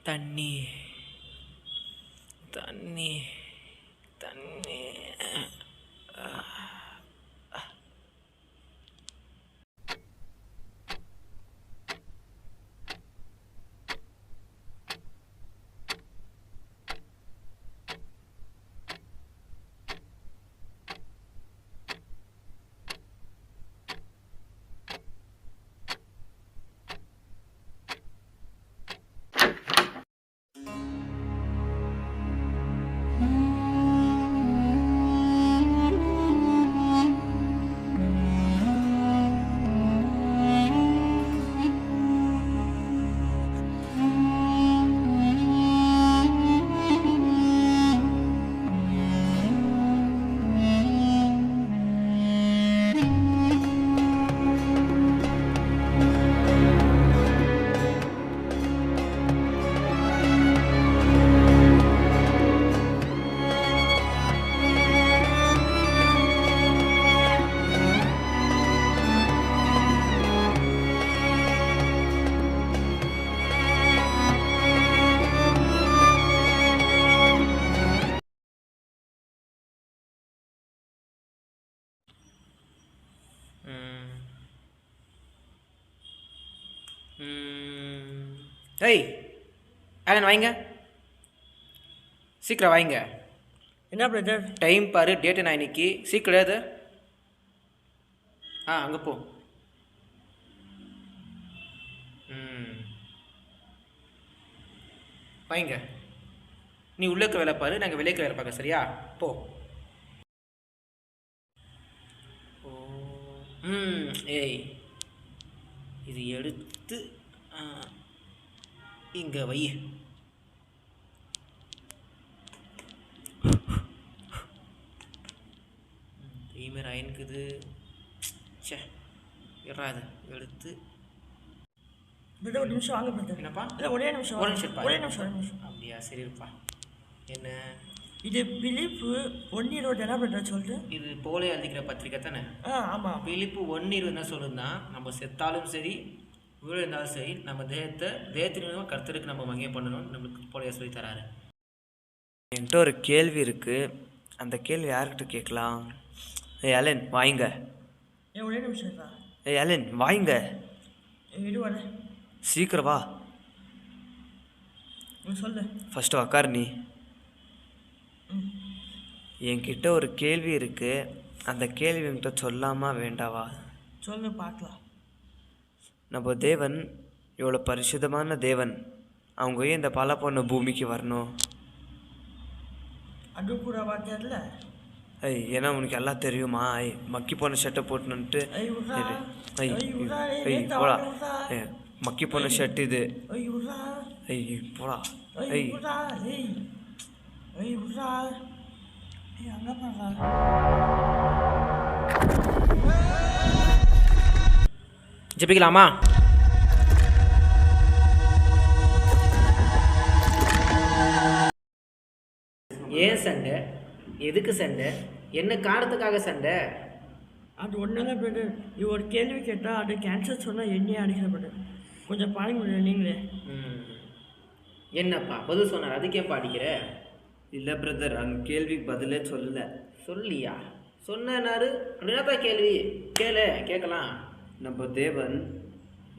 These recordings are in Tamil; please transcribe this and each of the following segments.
தண்ணி தண்ணி தண்ணி. ஏய் ஆலன் வாங்க, சீக்கிரம் வாங்க. என்ன பிரதர்? டைம் பாரு, டேட் என்ன இன்னைக்கு? சீக்கிரம் ஏது. அங்கே போ. வாங்க. நீ உள்ளே இருக்கிற வேலை பாரு, நாங்கள் வெளியே இருக்கிற வேலை பார்க்க. சரியா? போ. ஏய் இது எடுத்து இங்கே வை. டைமர் ஆயினுக்குது. சே இறாது எடுத்து. ஒரு நிமிஷம் வாங்க பிரதர். என்னப்பா? இல்லை ஒரே நிமிஷம். ஒரு நிமிஷம் ஒரே நிமிஷம். அப்படியா? சரிப்பா. என்ன இது பிலிப்பு 1:20 என்ன பிரதர் சொல்லிட்டு? இது போலே எழுதிக்கிற பத்திரிக்கை தானே? ஆமாம். பிலிப்பு 1:20 என்ன சொல்லுதுன்னா, நம்ம செத்தாலும் சரி வீடு இருந்தாலும் சரி நம்ம தேகத்தின் கர்த்தருக்கு நம்ம மகிமை பண்ணணும். நம்மளுக்கு போலையா சொல்லி தராரு. என்கிட்ட ஒரு கேள்வி இருக்குது. அந்த கேள்வி யார்கிட்ட கேட்கலாம்? அலன் வாங்க. ஒரே நிமிஷம் தான். அலன் வாங்க, இது வர சீக்கிரம் வா. சொல்லு. ஃபஸ்ட்டு உக்கார் நீ. என்கிட்ட ஒரு கேள்வி இருக்குது. அந்த கேள்வி என்கிட்ட சொல்லாமா வேண்டாவா? சொல்லு பார்க்கலாம். நம்ம தேவன் இவ்வளோ பரிசுத்தமான தேவன், அவங்க ஏன் இந்த பல பொண்ணு பூமிக்கு வரணும்? அது கூட தெரியல. ஏன்னா உனக்கு எல்லாம் தெரியுமா? மக்கி போன ஷர்ட்டை போட்டுன்னுட்டு போடா. மக்கி போன ஷர்ட் இது. போடா. ஜெபிக்கலாமா? ஏன் சண்டை? எதுக்கு சண்டை? என்ன காரணத்துக்காக சண்டை? அது ஒன்றும் தான் பிரதர். இது ஒரு கேள்வி கேட்டால் அது கேன்சர் சொன்னால் என்னையே அடிக்கிற பிரதர். கொஞ்சம் பாருங்க பிரதர் நீங்களே. என்னப்பா பதில் சொன்னார், அதுக்கேப்பா அடிக்கிற? இல்லை பிரதர், அந்த கேள்விக்கு பதிலே சொல்லலை. சொல்லியா? சொன்னாரு அப்படின்னா தான் கேள்வி. கேட்கலாம். நம்ம தேவன்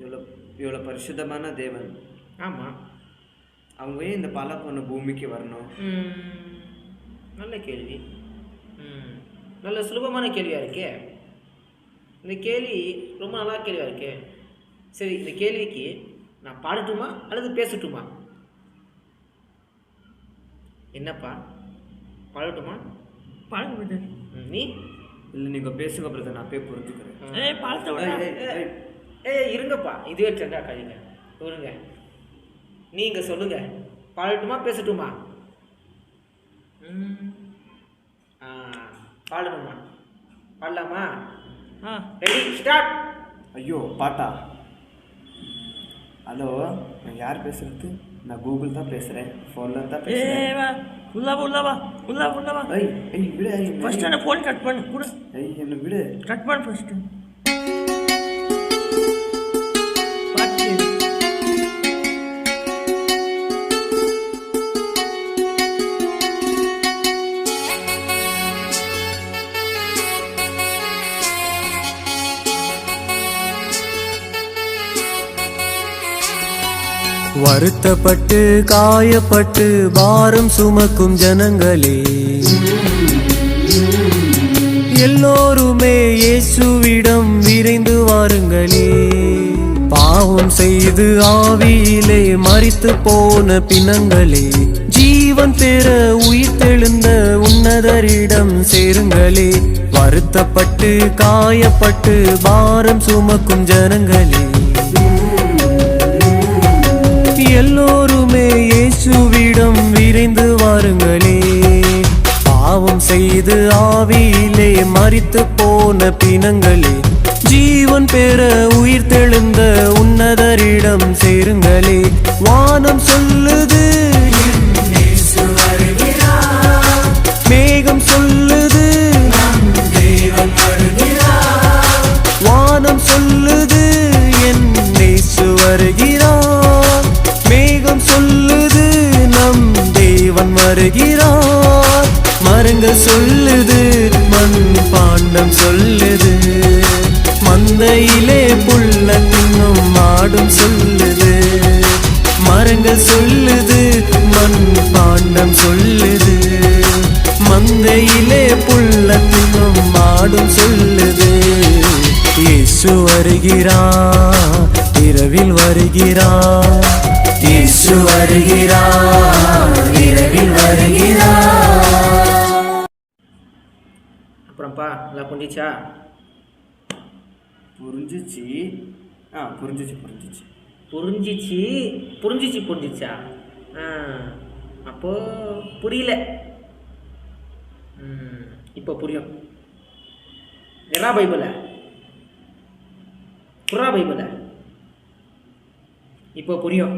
இவ்வளோ பரிசுத்தமான தேவன். ஆமாம். அவங்க ஏன் இந்த பல பொண்ணு பூமிக்கு வரணும்? நல்ல கேள்வி. நல்ல சுலபமான கேள்வியாக இருக்கே. இந்த கேள்வி ரொம்ப நல்லா கேள்வியாக இருக்கே. சரி, இந்த கேள்விக்கு நான் பாடட்டுமா அல்லது பேசட்டுமா? என்னப்பா பாடட்டுமா? பாருங்க பிரதர். நீ இல்லை நீங்கள் பேசுங்க பிரதர், நான் போய் பொறுத்துக்கிறேன். இருங்கப்பா, இதுவே ட்ரெண்டாக கழிங்க. இருங்க, நீங்கள் சொல்லுங்கள். பாடட்டுமா பேசட்டுமா? பாடணுமா? பாடலாமா? Ready start. ஐயோ பாட்டா? ஹலோ, நான் யார் பேசுறது? நான் கூகுள் தான் பேசுகிறேன், ஃபோனில் தான் பேசுகிறேன். உள்ளவா விடு. ஃபர்ஸ்ட் அந்த ஃபோன் கட் பண்ணு கூட. என்ன விடு, கட் பண்ணு ஃபர்ஸ்ட். வருத்தப்பட்டு காயப்பட்டு பாரம் சுமக்கும் ஜனங்களே, எல்லோருமே இயேசுவிடம் விரைந்து வாருங்களே. பாவம் செய்து ஆவியிலே மரித்து போன பிணங்களே, ஜீவன் பெற உயிர்த்தெழுந்த உன்னதரிடம் சேருங்களே. வருத்தப்பட்டு காயப்பட்டு பாரம் சுமக்கும் ஜனங்களே, எல்லோருமே இயேசுவிடம் விரைந்து வாருங்களே. பாவம் செய்து ஆவியிலே மரித்து போன பிணங்களே, ஜீவன் பெற உயிர்த்தெழுந்த உன்னதரிடம் சேருங்களே. வானம் சொல்லுது மேகம் சொல்லுது வானம் சொல்லுது என் இயேசு வருகிறார். மேகம் சொல்லுது நம் தேவன் வருகிறார். மரங்கள் சொல்லுது மண் பாண்டம் சொல்லுது. மந்தையிலே புல்ல தின்னும் மாடும் சொல்லுது. மரங்கள் சொல்லுது மண் பாண்டம் சொல்லுது. மந்தையிலே புல்ல தின்னும் மாடும் சொல்லுது. இயேசு வருகிறார், இரவில் வருகிறார். இயேசு வருகிறார், இரவில் வருகிறார். அப்புறம்ப்பா எல்லாம் புரிஞ்சிச்சா? புரிஞ்சிச்சு. புரிஞ்சிச்சு புரிஞ்சிச்சு புரிஞ்சிச்சா? அப்போ புரியல. இப்போ புரியும். நிரா பைபிள புறா பைபிள இப்போ புரியும்.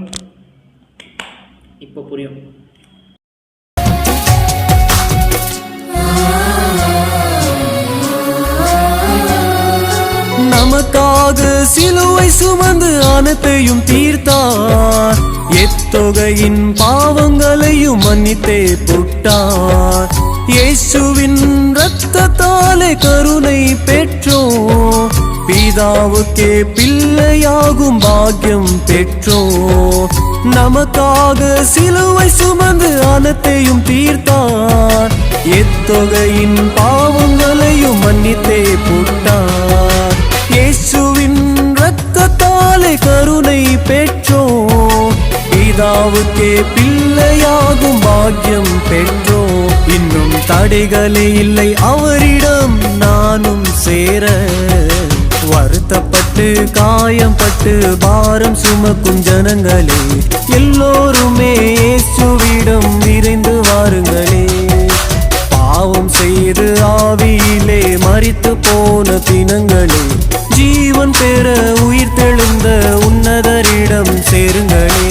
நமக்காக சிலுவை சுமந்து அனைத்தையும் தீர்த்தார். எத்தொகையின் பாவங்களையும் மன்னித்தே புட்டார். இயேசுவின் இரத்தத்தாலே கருணை பெற்றோம். பிதாவுக்கே பிள்ளையாகும் பாக்கியம் பெற்றோம். நமக்காக சிலுவை சுமந்து அனைத்தையும் தீர்த்தார். எத்தொகையின் பாவங்களையும் மன்னித்தே புட்டார். இயேசுவின் இரத்தத்தாலே கருணை பெற்றோம். பிதாவுக்கே பிள்ளையாகும் பாக்கியம் பெற்றோம். இன்னும் தடைகளே இல்லை அவரிடம் நானும் சேர. வருத்தப்பட்டு காயம்பட்டு பாரம் சுமக்கும் ஜனங்களே, எல்லோருமே இயேசுவிடம் விரைந்து வாருங்களே. பாவம் செய்து ஆவியிலே மரித்து போன பிணங்களே, ஜீவன் பெற உயிர்த்தெழுந்த உன்னதரிடம் சேருங்களே.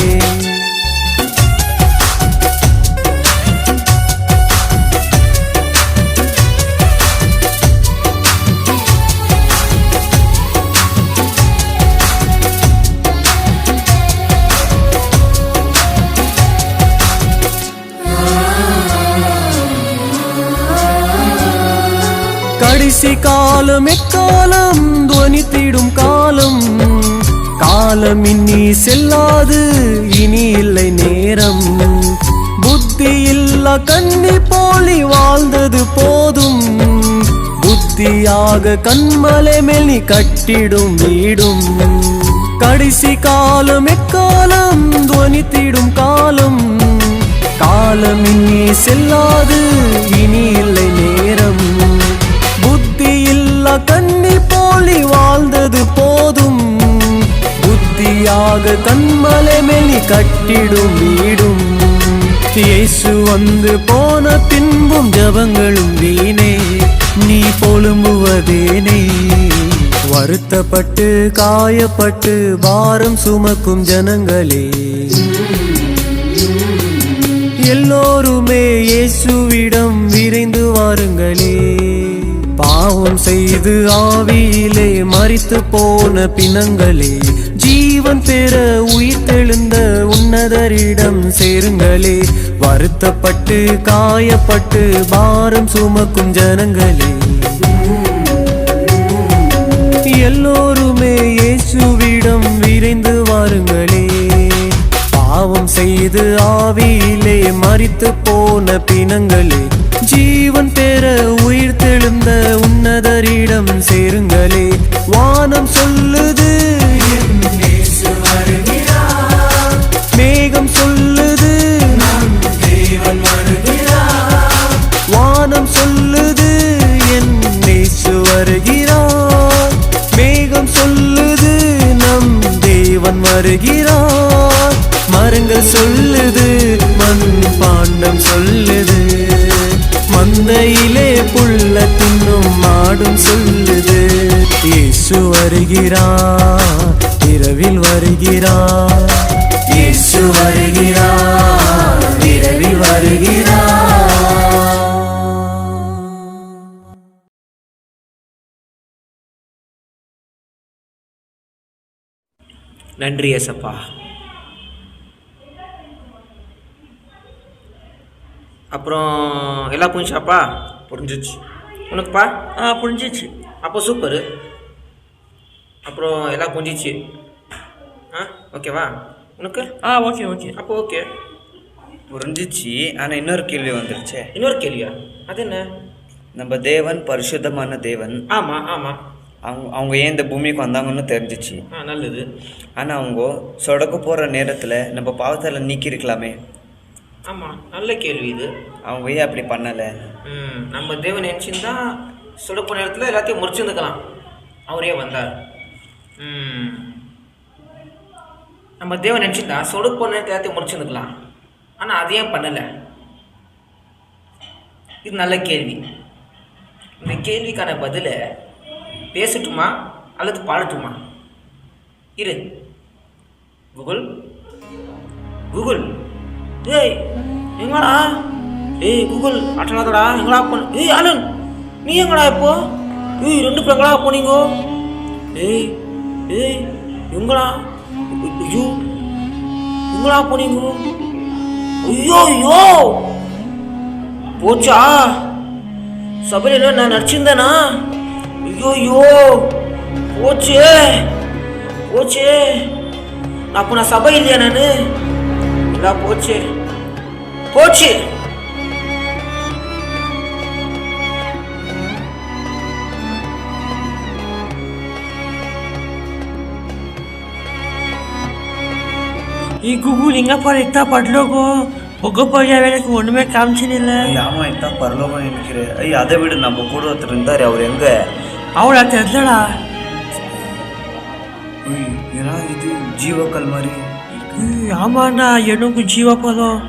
கடைசி காலம் எக்காலம் துவனித்திடும் காலம். காலம் இனி செல்லாது, இனி இல்லை நேரம். புத்தி இல்லா கன்னி போலி வாழ்ந்தது போதும். புத்தியாக கண்மலை மேல் நீ கட்டிடும் வீடும். கடைசி காலம் எக்காலம் துவனித்திடும் காலம். காலம் இனி செல்லாது, இனி இல்லை நேரம். புத்தி இல்லா கன்னி போலி வாழ்ந்தது போதும். புத்தியாக கண்மலை மேல் நீ கட்டிடும் வீடும். இயேசு வந்து போன பின்பும் ஜபங்களும் வீணே, நீ பொழும்புவதேனே. வருத்தப்பட்டு காயப்பட்டு பாரம் சுமக்கும் ஜனங்களே, எல்லோருமே இயேசுவிடம் விரைந்து வாருங்களே. பாவம் செய்து ஆவியிலே மரித்து போன பிணங்களே, ஜீவன் பெற உயிர்த்தெழுந்த உன்னதரிடம் சேருங்களே. வருத்தப்பட்டு காயப்பட்டு பாரம் சுமக்கும் ஜனங்களே, எல்லோருமே இயேசுவிடம் விரைந்து வாருங்களே. பாவம் செய்து ஆவியிலே மரித்து போன பிணங்களே, ஜீவன் பெற உயிர் தெழுந்த உன்னதரிடம் சேருங்களே. வானம் சொல்லுது என் இயேசு வருகிறார், மேகம் சொல்லுது நம் தேவன் வருகிறார். வானம் சொல்லுது என் இயேசு வருகிறார், மேகம் சொல்லுது நம் தேவன் வருகிறார். மரங்கள் சொல்லுது, மண் பாண்டம் சொல்லுது, மந்தையிலே புள்ள தின்னும் மாடும் சொல்லுது. இயேசு வருகிறார், இரவில் வருகிறார். இயேசு வருகிறார், இரவில் வருகிறார். நன்றி ஏசப்பா. அப்புறம் எல்லாம் புரிஞ்சாப்பா? புரிஞ்சிச்சு. உனக்குப்பா? புரிஞ்சிச்சு. அப்போ சூப்பரு. அப்புறம் எல்லாம் புரிஞ்சிச்சு. ஓகேவா உனக்கு? Okay okay. அப்போ ஓகே புரிஞ்சிச்சு. ஆனால் இன்னொரு கேள்வி வந்துருச்சே. இன்னொரு கேள்வியா? அது என்ன? நம்ம தேவன் பரிசுத்தமான தேவன். ஆமாம் ஆமாம். அவங்க ஏன் இந்த பூமிக்கு வந்தாங்கன்னு தெரிஞ்சிச்சு. நல்லது. ஆனால் அவங்க சொடக்க போகிற நேரத்தில் நம்ம பாவத்தில் நீக்கியிருக்கலாமே. ஆமாம், நல்ல கேள்வி இது. அவங்க ஏன் அப்படி பண்ணலை? நம்ம தேவன் நினச்சிருந்தா சுடப்போ நேரத்தில் எல்லாத்தையும் முடிச்சிருந்துக்கலாம். அவரே வந்தார். நம்ம தேவன் நினச்சிருந்தா சொடப்போ நேரத்தில் எல்லாத்தையும் முடிச்சிருந்துக்கலாம். ஆனால் அதையும் பண்ணலை. இது நல்ல கேள்வி. இந்த கேள்விக்கான பதிலை பேசட்டுமா அல்லது பாடட்டுமா? இரு கூகுள், கூகுள். ஏய் எங்கடா? ஏய் கூகுள் அட்டனாதடா, எங்கடா போன? ஏய் ஆலன், நீ எங்கடா இப்போ? ஏய் 2 பேர் எங்கடா போனீங்க? ஏய் ஏய் எங்கடா? ஐயோ எங்கடா போனீங்க? ஐயோ ஐயோ போச்சா? சபையில் நான் நடிச்சிருந்தேனா? ஐயோ ஐயோ போச்சே போச்சே. அப்போ நான் சபை இல்லையா? நான் எல்லாம் போச்சு போச்சு. ఈ గూగుల్ ఇంకా పడతా పడలోకో ఒక్క పోయా వేళకు ஒண்ணுமே காமிச்சினில்ல. ஆமா இதான் பரலோகம் நினைக்கிறேன். அதை விட நம்ம கூட ஒருத்தர் இருந்தாரு, அவர் எங்க? அவளா தெரியலடா. ஏன்னா இது ஜீவக்கல் மாதிரி. ஆமாண்டா, எனக்கு ஜீவப்பதம்.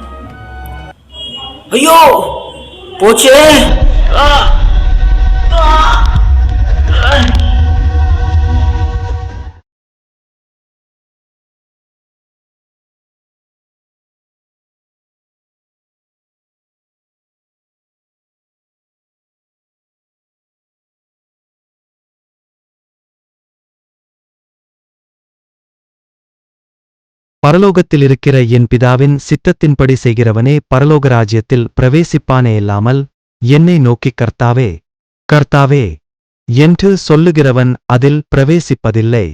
ஐயோ போச்சே. பரலோகத்தில் இருக்கிற என் பிதாவின் சித்தத்தின்படி செய்கிறவனே பரலோக ராஜ்யத்தில் பிரவேசிப்பானேயல்லாமல் என்னை நோக்கிக் கர்த்தாவே கர்த்தாவே என்று சொல்லுகிறவன் அதில் பிரவேசிப்பதில்லை.